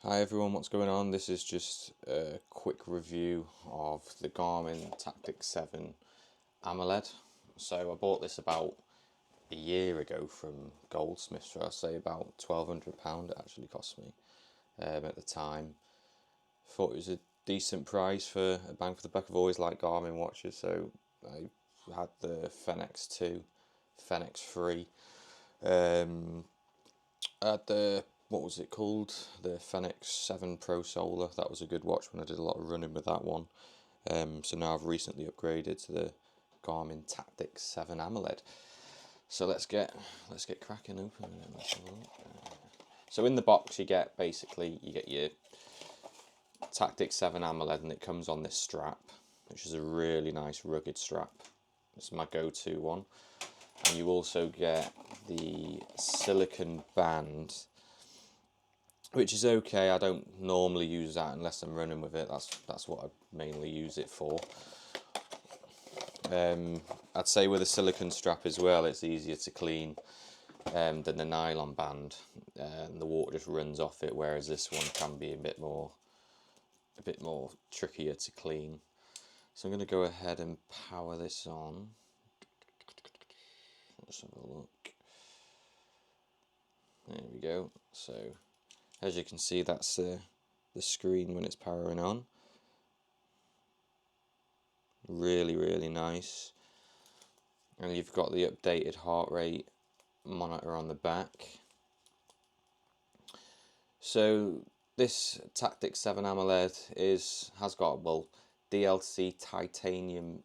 Hi everyone, what's going on? This is just a quick review of the Garmin Tactix 7 Amoled. So I bought this about a year ago from Goldsmiths for I'd say about £1,200 it actually cost me at the time. Thought it was a decent price for a bang for the buck. I've always liked Garmin watches, so I had the Fenix 2, Fenix 3. I had the, what was it called? The Fenix 7 Pro Solar. That was a good watch when I did a lot of running with that one. So now I've recently upgraded to the Garmin Tactix 7 AMOLED. So let's get cracking open. So in the box you get your Tactix 7 AMOLED, and it comes on this strap, which is a really nice rugged strap. It's my go-to one. And you also get the silicone band, which is okay. I don't normally use that unless I'm running with it. That's what I mainly use it for. I'd say with a silicone strap as well, it's easier to clean than the nylon band, and the water just runs off it. Whereas this one can be a bit more trickier to clean. So I'm going to go ahead and power this on. Let's have a look. There we go. So as you can see, that's the screen when it's powering on. Really nice. And you've got the updated heart rate monitor on the back. So this Tactix 7 AMOLED has got, well, DLC titanium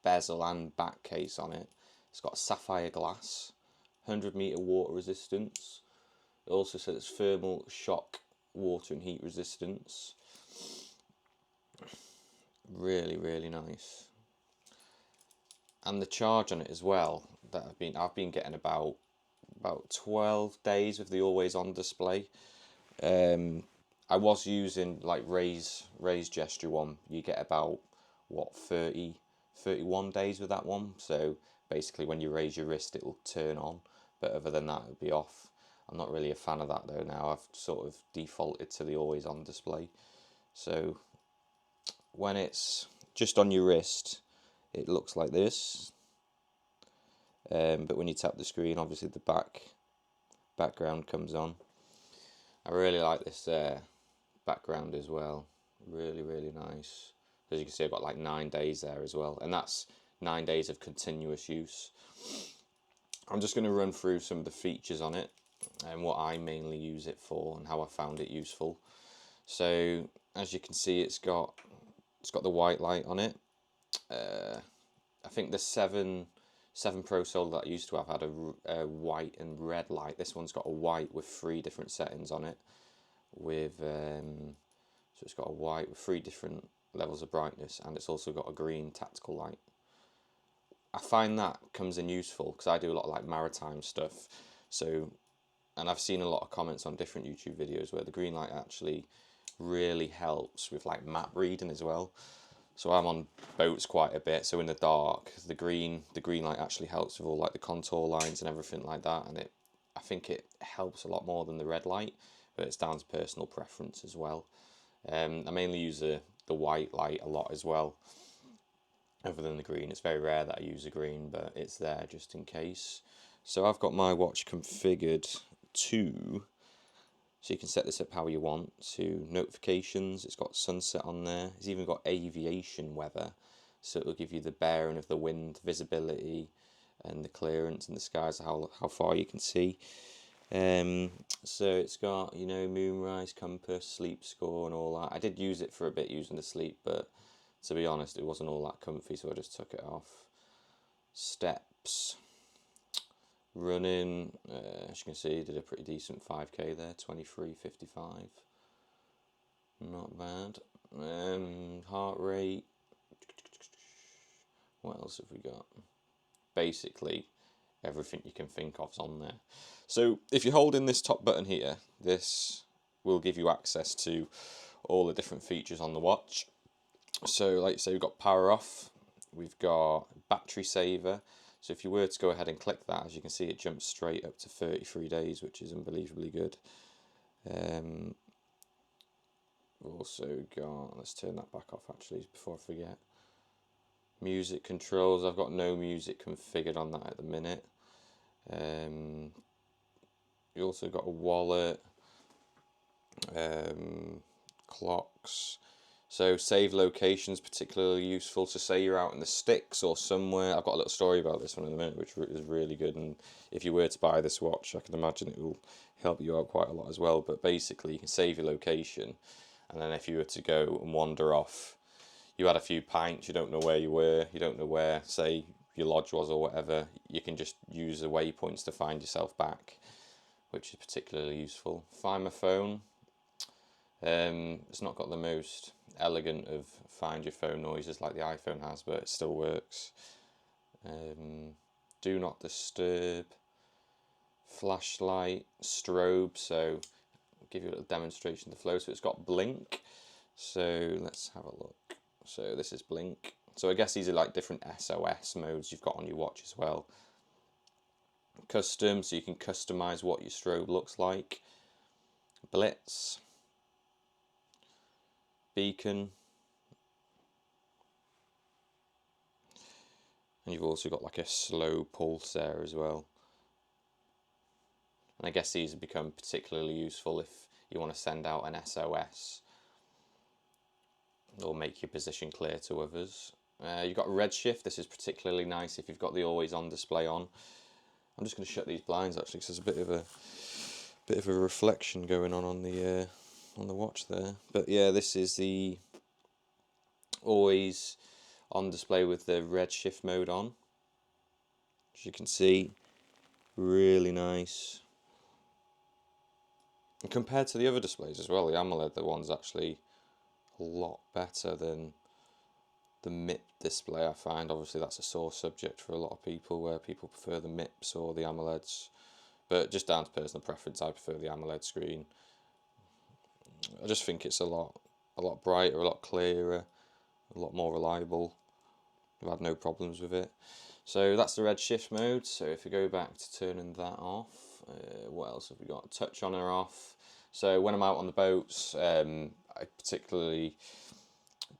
bezel and back case on it. It's got sapphire glass, 100-meter water resistance. It also says thermal shock, water and heat resistance. Really nice. And the charge on it as well, that I've been getting about 12 days with the always on display. I was using like Ray's gesture one. You get about 31 days with that one. So basically when you raise your wrist it'll turn on, but other than that it'll be off. I'm not really a fan of that though now. I've sort of defaulted to the always on display. So when it's just on your wrist it looks like this, but when you tap the screen obviously the background comes on. I really like this background as well. Really nice. As you can see, I've got like 9 days there as well, and that's 9 days of continuous use. I'm just going to run through some of the features on it and what I mainly use it for and how I found it useful. So as you can see, it's got the white light on it. I think the 7 Pro Solar that I used to have had a white and red light. This one's got a white with 3 different settings on it. So it's got a white with 3 different levels of brightness, and it's also got a green tactical light. I find that comes in useful because I do a lot of like maritime stuff. So, and I've seen a lot of comments on different YouTube videos where the green light actually really helps with like map reading as well. So I'm on boats quite a bit, so in the dark, the green light actually helps with all like the contour lines and everything like that, and I think it helps a lot more than the red light, but it's down to personal preference as well. I mainly use the white light a lot as well, other than the green. It's very rare that I use a green, but it's there just in case. So I've got my watch configured to, so you can set this up how you want, to notifications. It's got sunset on there. It's even got aviation weather, so it will give you the bearing of the wind, visibility, and the clearance in the skies, how far you can see. So it's got, you know, moonrise, compass, sleep score and all that. I did use it for a bit using the sleep, but to be honest it wasn't all that comfy, so I just took it off. Steps. Running, as you can see, did a pretty decent 5k there, 23:55. Not bad. Heart rate. What else have we got? Basically everything you can think of's on there. So if you're holding this top button here, this will give you access to all the different features on the watch. So like say we've got power off, we've got battery saver. So if you were to go ahead and click that, as you can see, it jumps straight up to 33 days, which is unbelievably good. We've also got, let's turn that back off actually before I forget. Music controls, I've got no music configured on that at the minute. You also got a wallet, clocks. So save locations, particularly useful. So say you're out in the sticks or somewhere. I've got a little story about this one in a minute, which is really good. And if you were to buy this watch, I can imagine it will help you out quite a lot as well. But basically, you can save your location, and then if you were to go and wander off, you had a few pints, you don't know where you were, you don't know where, say, your lodge was or whatever, you can just use the waypoints to find yourself back, which is particularly useful. Find my phone. It's not got the most elegant of find your phone noises like the iPhone has, but it still works. Do not disturb, flashlight, strobe, so I'll give you a little demonstration of the flow. So it's got blink, so let's have a look. So this is blink. So I guess these are like different SOS modes you've got on your watch as well. Custom, so you can customize what your strobe looks like. Blitz, beacon, and you've also got like a slow pulse there as well. And I guess these have become particularly useful if you want to send out an SOS or make your position clear to others. You've got redshift. This is particularly nice if you've got the always on display on. I'm just going to shut these blinds actually because there's a bit of a reflection going on the watch there. But yeah, this is the always on display with the redshift mode on. As you can see, really nice. And compared to the other displays as well, the Amoled, the one's actually a lot better than the MIP display, I find. Obviously that's a sore subject for a lot of people, where people prefer the MIPs or the AMOLEDs, but just down to personal preference, I prefer the AMOLED screen. I just think it's a lot brighter, a lot clearer, a lot more reliable. I've had no problems with it. So that's the redshift mode. So if we go back to turning that off, what else have we got? Touch on or off. So when I'm out on the boats, I particularly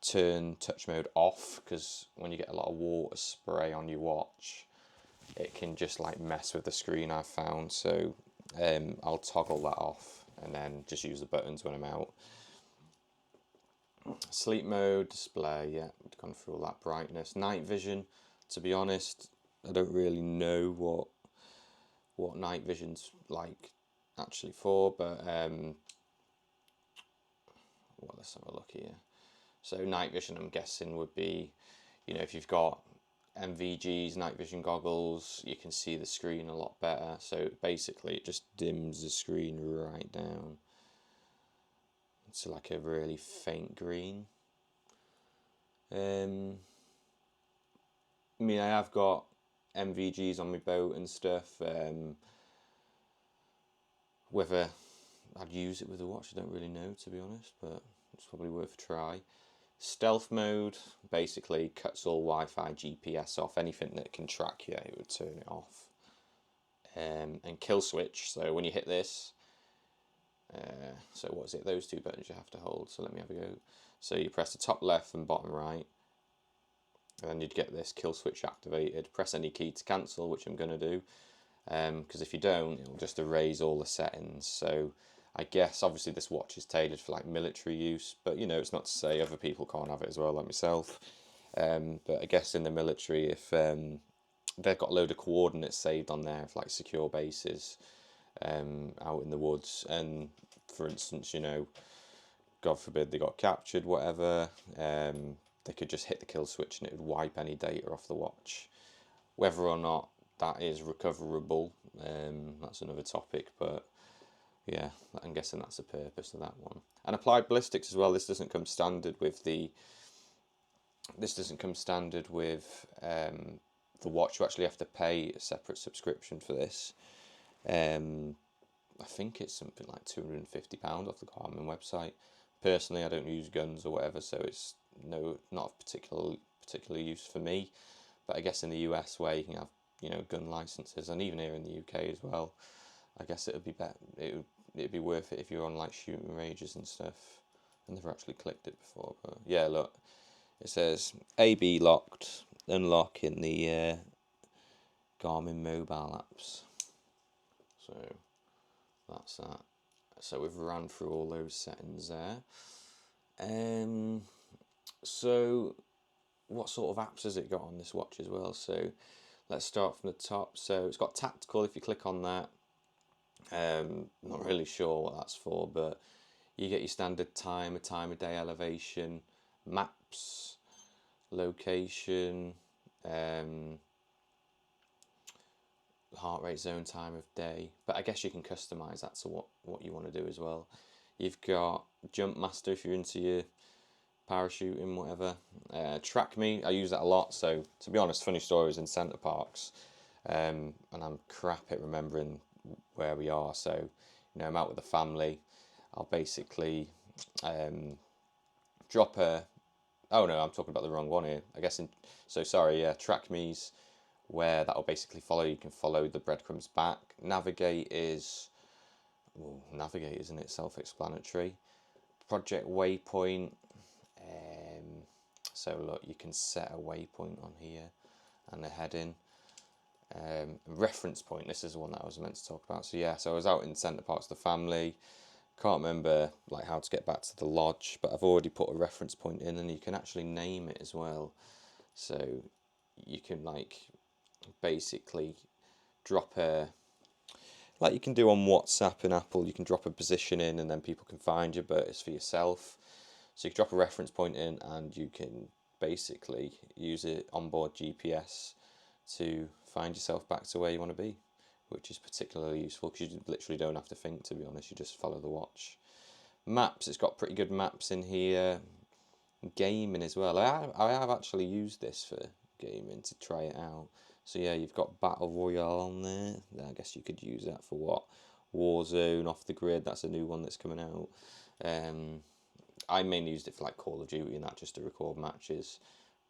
turn touch mode off, because when you get a lot of water spray on your watch, it can just like mess with the screen, I've found. So I'll toggle that off and then just use the buttons when I'm out. Sleep mode, display, yeah, we've gone through all that brightness. Night vision, to be honest, I don't really know what night vision's like actually for, but well, let's have a look here. So night vision, I'm guessing, would be, you know, if you've got MVGs, night vision goggles, you can see the screen a lot better. So basically it just dims the screen right down to like a really faint green. I mean, I have got MVGs on my boat and stuff. Whether I'd use it with the watch, I don't really know, to be honest, but it's probably worth a try. Stealth mode basically cuts all Wi-Fi, GPS off. Anything that can track you, it would turn it off. And kill switch, so when you hit this, so what is it, those two buttons you have to hold, so let me have a go. So you press the top left and bottom right, and then you'd get this kill switch activated. Press any key to cancel, which I'm going to do, because if you don't, it'll just erase all the settings. So I guess obviously this watch is tailored for like military use, but you know, it's not to say other people can't have it as well, like myself. But I guess in the military, if they've got a load of coordinates saved on there for like secure bases out in the woods, and for instance, you know, God forbid they got captured, whatever, they could just hit the kill switch and it would wipe any data off the watch. Whether or not that is recoverable, that's another topic, but yeah, I'm guessing that's the purpose of that one. And applied ballistics as well. This doesn't come standard with the watch. You actually have to pay a separate subscription for this. I think it's something like £250 off the Garmin website. Personally, I don't use guns or whatever, so it's not of particular use for me. But I guess in the US, where you can have, you know, gun licenses, and even here in the UK as well, I guess it'd be worth it if you're on like shooting ranges and stuff. I've never actually clicked it before, but yeah, look, it says AB locked, unlock in the Garmin mobile apps. So that's that. So we've ran through all those settings there. So what sort of apps has it got on this watch as well? So let's start from the top. So it's got tactical. If you click on that, not really sure what that's for, but you get your standard time, a time of day, elevation, maps, location, heart rate, zone, time of day. But I guess you can customize that to what you want to do as well. You've got Jump Master if you're into your parachuting, whatever. Track Me, I use that a lot. So to be honest, funny stories in centre parks, and I'm crap at remembering where we are. So you know, I'm out with the family. I'll basically drop a. Oh no, I'm talking about the wrong one here. I guess so sorry. Yeah, Track Me's where that'll basically follow. You can follow the breadcrumbs back. Navigate is, well, navigate, isn't it? Self-explanatory. Project Waypoint. So look, you can set a waypoint on here and a heading. Reference point. This is the one that I was meant to talk about. So yeah, so I was out in Centre Parks with the family. Can't remember like how to get back to the lodge, but I've already put a reference point in, and you can actually name it as well. So you can like basically drop a, like you can do on WhatsApp and Apple, you can drop a position in and then people can find you, but it's for yourself. So you can drop a reference point in and you can basically use it onboard GPS to find yourself back to where you want to be, which is particularly useful because you literally don't have to think, to be honest, you just follow the watch. Maps, it's got pretty good maps in here. Gaming as well. I have actually used this for gaming to try it out. So yeah, you've got Battle Royale on there. I guess you could use that for what? Warzone, Off the Grid, that's a new one that's coming out. I mainly used it for like Call of Duty and that, just to record matches.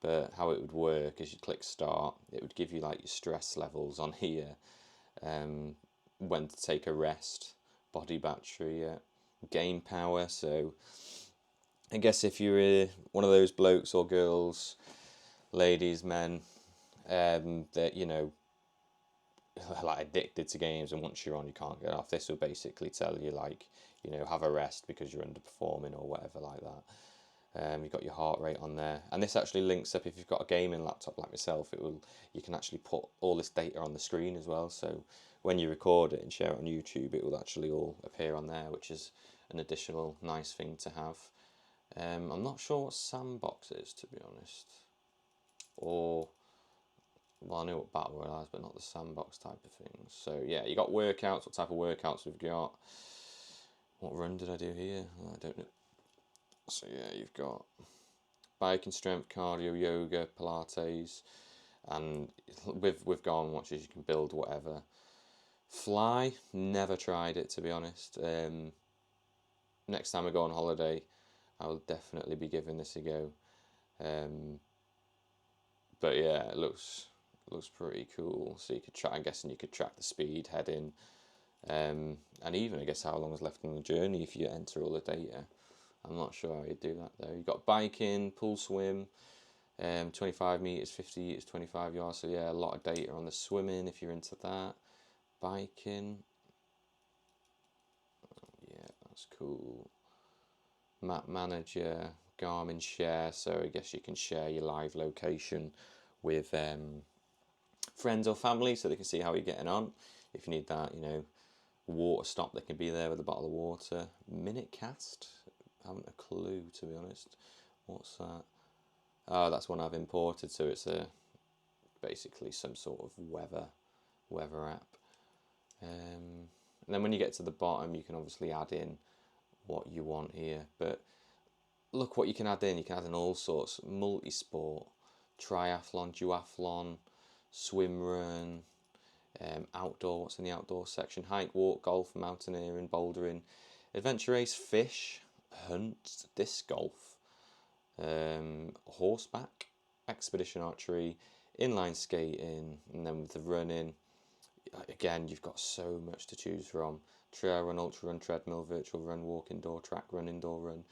But how it would work is you click start, it would give you like your stress levels on here, when to take a rest, body battery, game power. So I guess if you're one of those blokes or girls, ladies, men, that you know, like addicted to games, and once you're on, you can't get off. This will basically tell you like, you know, have a rest because you're underperforming or whatever like that. You've got your heart rate on there, and this actually links up if you've got a gaming laptop like myself. You can actually put all this data on the screen as well. So when you record it and share it on YouTube, it will actually all appear on there, which is an additional nice thing to have. I'm not sure what Sandbox is, to be honest, or well, I know what Battle Royale is, but not the Sandbox type of thing. So yeah, you got workouts. What type of workouts we've got? What run did I do here? I don't know. So yeah, you've got biking, strength, cardio, yoga, Pilates, and with Garmin watches you can build whatever. Fly, never tried it, to be honest. Next time I go on holiday, I will definitely be giving this a go. But yeah, it looks pretty cool. So you could track. I'm guessing you could track the speed, heading, and even I guess how long is left on the journey if you enter all the data. I'm not sure how you do that though. You've got biking, pool swim, 25 meters, 50 meters, 25 yards. So yeah, a lot of data on the swimming if you're into that. Biking, yeah, that's cool. Map manager, Garmin share. So I guess you can share your live location with friends or family so they can see how you're getting on. If you need that, you know, water stop, they can be there with a bottle of water. Minute cast, I haven't a clue, to be honest. What's that? Oh, that's one I've imported, so it's basically some sort of weather app. And then when you get to the bottom, you can obviously add in what you want here. But look what you can add in. You can add in all sorts: multi-sport, triathlon, duathlon, swim, run, outdoor. What's in the outdoor section? Hike, walk, golf, mountaineering, bouldering, adventure race, fish, hunt, disc golf, horseback, expedition archery, inline skating, and then with the running, again, you've got so much to choose from. Trail run, ultra run, treadmill, virtual run, walk, indoor, track run, indoor run.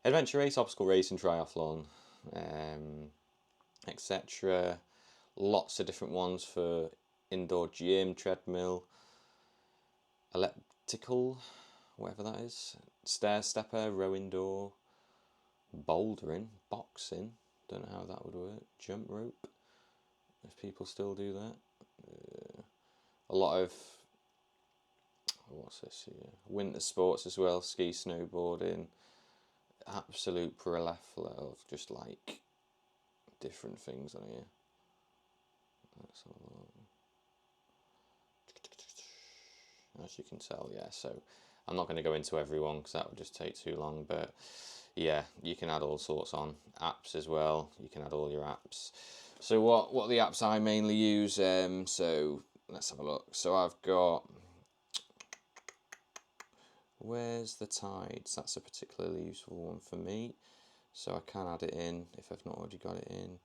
adventure race, obstacle racing, triathlon, etc. Lots of different ones for indoor gym, treadmill, elliptical, whatever that is, stair stepper, row indoor, bouldering, boxing, don't know how that would work, jump rope, if people still do that. A lot of, what's this here, winter sports as well, ski, snowboarding, absolute plethora of just like different things on here. Let's have a look. As you can tell, yeah, so I'm not going to go into everyone because that would just take too long, but yeah, you can add all sorts on. Apps as well, you can add all your apps. So what are the apps I mainly use? So let's have a look. So I've got, where's the tides? That's a particularly useful one for me. So I can add it in if I've not already got it in.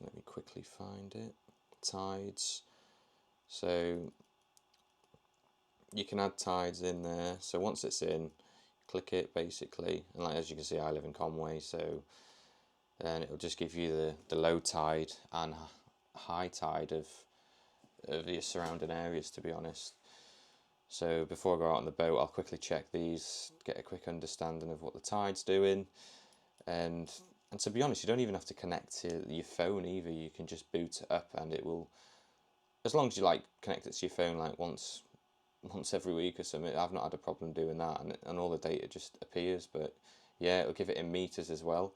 Let me quickly find it. Tides. So you can add tides in there. So once it's in, click it basically, and like as you can see, I live in Conway, so then it'll just give you the low tide and high tide of your surrounding areas, to be honest. So before I go out on the boat, I'll quickly check these, get a quick understanding of what the tide's doing, and to be honest, you don't even have to connect to your phone either. You can just boot it up and it will, as long as you like connect it to your phone like once every week or something. I've not had a problem doing that, and all the data just appears. But yeah, it'll give it in meters as well.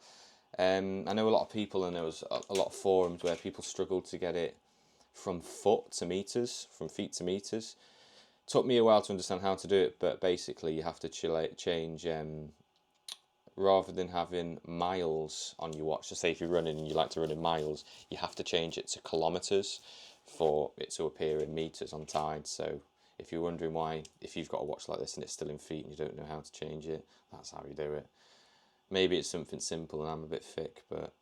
I know a lot of people, and there was a lot of forums where people struggled to get it from foot to meters, from feet to meters. Took me a while to understand how to do it, but basically you have to change, rather than having miles on your watch, so say if you're running and you like to run in miles, you have to change it to kilometers for it to appear in meters on tide. So if you're wondering why, if you've got a watch like this and it's still in feet and you don't know how to change it, that's how you do it. Maybe it's something simple and I'm a bit thick, but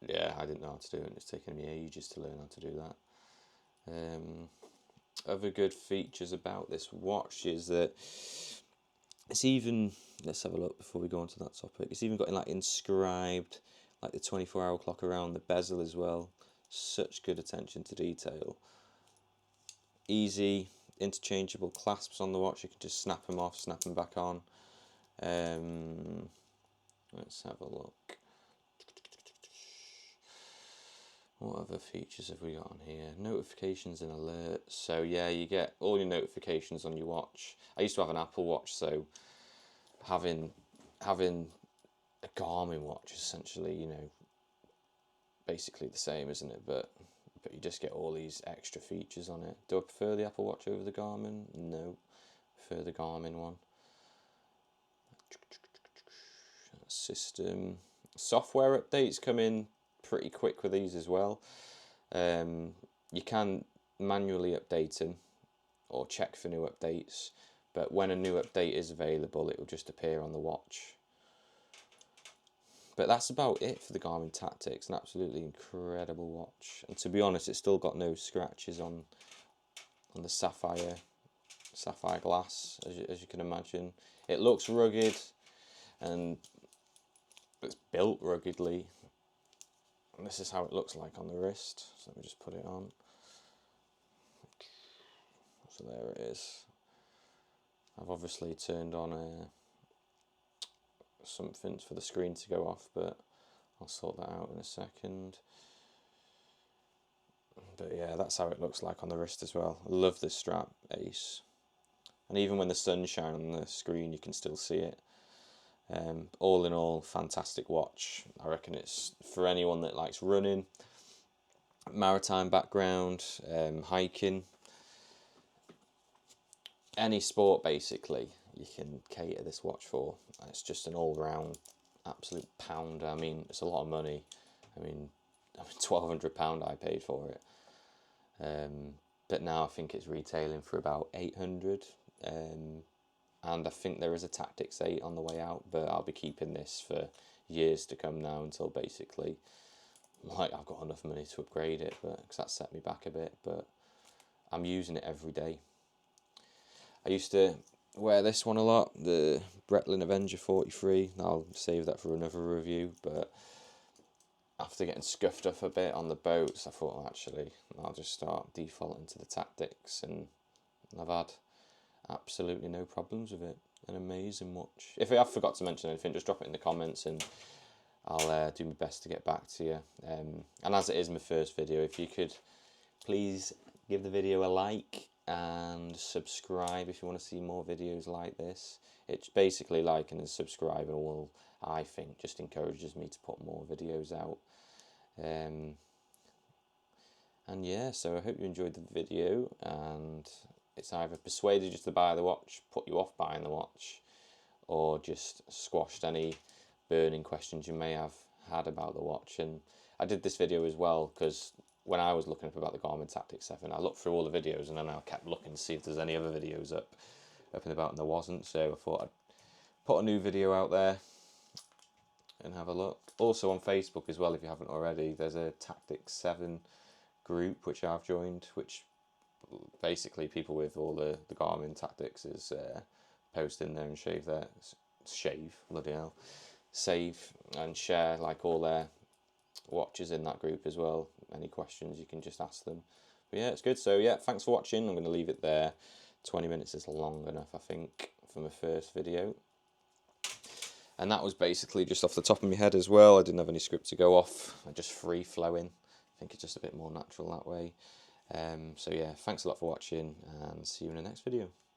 yeah, I didn't know how to do it, and it's taken me ages to learn how to do that. Other good features about this watch is that it's even, let's have a look before we go on to that topic, it's even got like inscribed like the 24-hour clock around the bezel as well. Such good attention to detail. Easy interchangeable clasps on the watch, you can just snap them off, snap them back on. Let's have a look. What other features have we got on here? Notifications and alerts. So yeah, you get all your notifications on your watch. I used to have an Apple Watch, so having a Garmin watch is essentially, you know, basically the same, isn't it? But you just get all these extra features on it. Do I prefer the Apple Watch over the Garmin? No, I prefer the Garmin one. System software updates come in pretty quick with these as well. You can manually update them or check for new updates, but when a new update is available, it will just appear on the watch. But that's about it for the Garmin Tactix. An absolutely incredible watch, and to be honest, it's still got no scratches on the sapphire glass, as you can imagine. It looks rugged, and it's built ruggedly. And this is how it looks like on the wrist. So let me just put it on. So there it is. I've obviously turned on something for the screen to go off, but I'll sort that out in a second. But yeah, that's how it looks like on the wrist as well. I love this strap, ace. And even when the sun's shining on the screen, you can still see it. All in all, fantastic watch. I reckon it's for anyone that likes running, maritime background, hiking, any sport basically, you can cater this watch for. It's just an all-round absolute pounder. I mean, it's a lot of money. I mean £1,200 I paid for it. But now I think it's retailing for about 800. And I think there is a Tactix 8 on the way out, but I'll be keeping this for years to come now, until basically, like, I've got enough money to upgrade it, but because that set me back a bit. But I'm using it every day. I used to, wear this one a lot, the Breitling Avenger 43. I'll save that for another review, but after getting scuffed up a bit on the boats, I thought, well, actually, I'll just start defaulting to the Tactix, and I've had absolutely no problems with it. An amazing watch. If I have forgot to mention anything, just drop it in the comments and I'll do my best to get back to you. And as it is my first video, if you could please give the video a like and subscribe if you want to see more videos like this. It's basically liking and subscribing will, I think, just encourages me to put more videos out. And yeah, so I hope you enjoyed the video, and it's either persuaded you to buy the watch, put you off buying the watch, or just squashed any burning questions you may have had about the watch. And I did this video as well because when I was looking up about the Garmin Tactix 7, I looked through all the videos and then I kept looking to see if there's any other videos up and about, and there wasn't, so I thought I'd put a new video out there and have a look. Also on Facebook as well, if you haven't already, there's a Tactix 7 group which I've joined, which basically people with all the Garmin Tactix is post in there and save and share like all their watches in that group as well. Any questions you can just ask them. But yeah, it's good. So yeah, thanks for watching. I'm going to leave it there. 20 minutes is long enough, I think, for my first video. And that was basically just off the top of my head as well. I didn't have any script to go off. I just free flowing. I think it's just a bit more natural that way. So yeah, thanks a lot for watching, and see you in the next video.